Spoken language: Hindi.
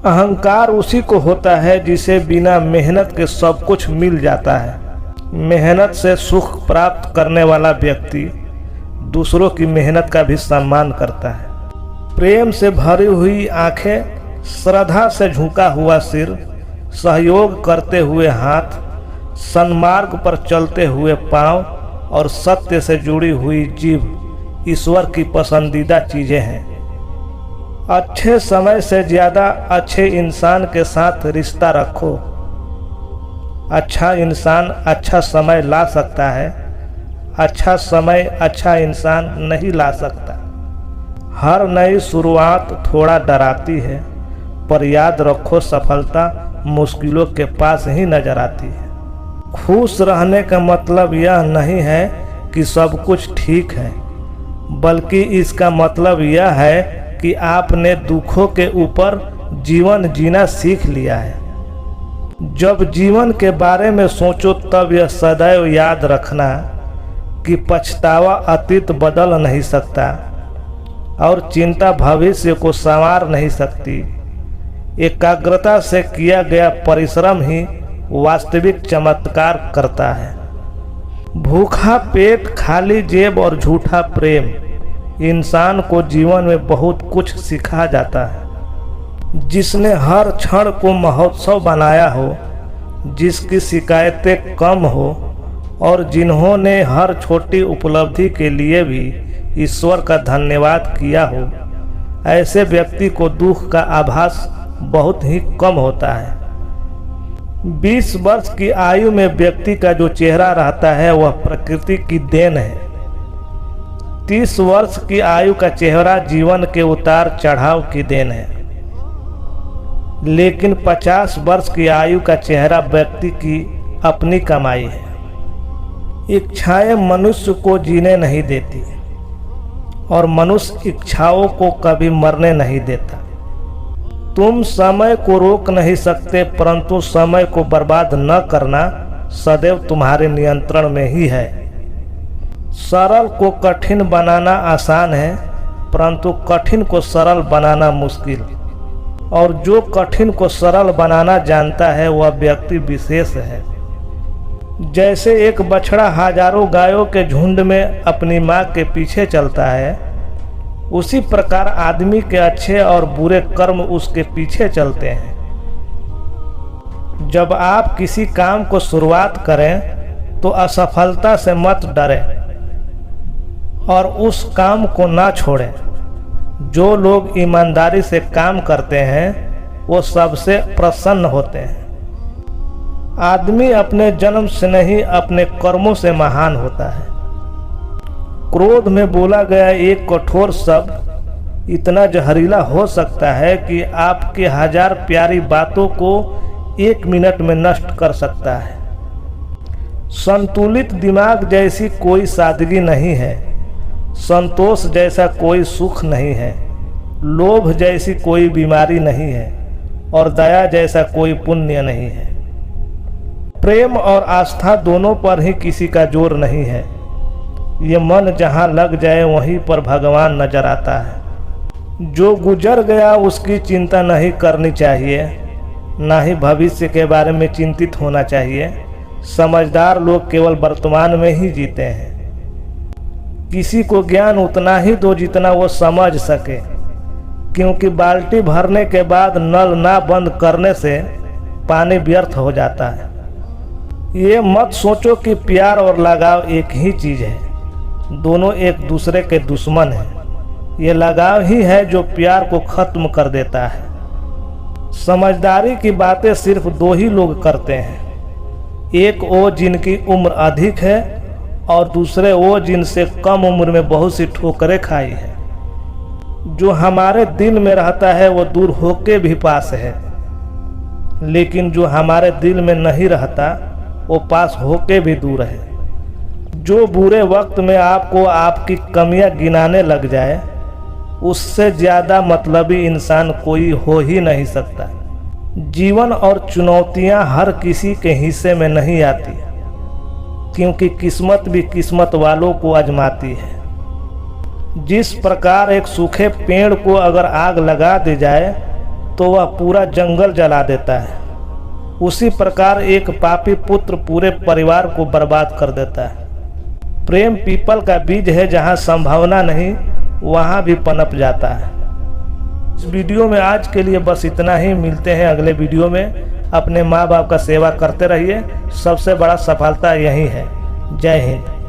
अहंकार उसी को होता है जिसे बिना मेहनत के सब कुछ मिल जाता है। मेहनत से सुख प्राप्त करने वाला व्यक्ति दूसरों की मेहनत का भी सम्मान करता है। प्रेम से भरी हुई आंखें, श्रद्धा से झुका हुआ सिर, सहयोग करते हुए हाथ, सन्मार्ग पर चलते हुए पांव और सत्य से जुड़ी हुई जीभ ईश्वर की पसंदीदा चीजें हैं। अच्छे समय से ज्यादा अच्छे इंसान के साथ रिश्ता रखो। अच्छा इंसान अच्छा समय ला सकता है, अच्छा समय अच्छा इंसान नहीं ला सकता। हर नई शुरुआत थोड़ा डराती है, पर याद रखो सफलता मुश्किलों के पास ही नजर आती है। खुश रहने का मतलब यह नहीं है कि सब कुछ ठीक है, बल्कि इसका मतलब यह है कि आपने दुखों के ऊपर जीवन जीना सीख लिया है। जब जीवन के बारे में सोचो तब यह सदैव याद रखना कि पछतावा अतीत बदल नहीं सकता और चिंता भविष्य को संवार नहीं सकती। एकाग्रता से किया गया परिश्रम ही वास्तविक चमत्कार करता है। भूखा पेट, खाली जेब और झूठा प्रेम इंसान को जीवन में बहुत कुछ सिखा जाता है। जिसने हर क्षण को महोत्सव बनाया हो, जिसकी शिकायतें कम हो और जिन्होंने हर छोटी उपलब्धि के लिए भी ईश्वर का धन्यवाद किया हो, ऐसे व्यक्ति को दुख का आभास बहुत ही कम होता है। 20 वर्ष की आयु में व्यक्ति का जो चेहरा रहता है वह प्रकृति की देन है। 30 वर्ष की आयु का चेहरा जीवन के उतार चढ़ाव की देन है, लेकिन 50 वर्ष की आयु का चेहरा व्यक्ति की अपनी कमाई है। इच्छाएं मनुष्य को जीने नहीं देती और मनुष्य इच्छाओं को कभी मरने नहीं देता। तुम समय को रोक नहीं सकते, परंतु समय को बर्बाद न करना सदैव तुम्हारे नियंत्रण में ही है। सरल को कठिन बनाना आसान है, परंतु कठिन को सरल बनाना मुश्किल। और जो कठिन को सरल बनाना जानता है वह व्यक्ति विशेष है। जैसे एक बछड़ा हजारों गायों के झुंड में अपनी माँ के पीछे चलता है, उसी प्रकार आदमी के अच्छे और बुरे कर्म उसके पीछे चलते हैं। जब आप किसी काम को शुरुआत करें तो असफलता से मत डरें और उस काम को ना छोड़ें। जो लोग ईमानदारी से काम करते हैं वो सबसे प्रसन्न होते हैं। आदमी अपने जन्म से नहीं अपने कर्मों से महान होता है। क्रोध में बोला गया एक कठोर शब्द इतना जहरीला हो सकता है कि आपके 1000 प्यारी बातों को 1 मिनट में नष्ट कर सकता है। संतुलित दिमाग जैसी कोई सादगी नहीं है, संतोष जैसा कोई सुख नहीं है, लोभ जैसी कोई बीमारी नहीं है और दया जैसा कोई पुण्य नहीं है। प्रेम और आस्था दोनों पर ही किसी का जोर नहीं है। ये मन जहाँ लग जाए वहीं पर भगवान नजर आता है। जो गुजर गया उसकी चिंता नहीं करनी चाहिए, ना ही भविष्य के बारे में चिंतित होना चाहिए। समझदार लोग केवल वर्तमान में ही जीते हैं। किसी को ज्ञान उतना ही दो जितना वो समझ सके, क्योंकि बाल्टी भरने के बाद नल ना बंद करने से पानी व्यर्थ हो जाता है। ये मत सोचो कि प्यार और लगाव एक ही चीज है, दोनों एक दूसरे के दुश्मन हैं। ये लगाव ही है जो प्यार को खत्म कर देता है। समझदारी की बातें सिर्फ 2 ही लोग करते हैं, एक वो जिनकी उम्र अधिक है और दूसरे वो जिनसे कम उम्र में बहुत सी ठोकरें खाई है। जो हमारे दिल में रहता है वो दूर होके भी पास है, लेकिन जो हमारे दिल में नहीं रहता वो पास होके भी दूर है। जो बुरे वक्त में आपको आपकी कमियां गिनाने लग जाए, उससे ज़्यादा मतलबी इंसान कोई हो ही नहीं सकता। जीवन और चुनौतियां हर किसी के हिस्से में नहीं आती, क्योंकि किस्मत भी किस्मत वालों को आजमाती है। जिस प्रकार एक सूखे पेड़ को अगर आग लगा दी जाए तो वह पूरा जंगल जला देता है। उसी प्रकार एक पापी पुत्र पूरे परिवार को बर्बाद कर देता है। प्रेम पीपल का बीज है, जहाँ संभावना नहीं वहाँ भी पनप जाता है। इस वीडियो में आज के लिए बस इतना ही। मिलते हैं अगले वीडियो में। अपने माँ बाप का सेवा करते रहिए, सबसे बड़ा सफलता यही है। जय हिंद।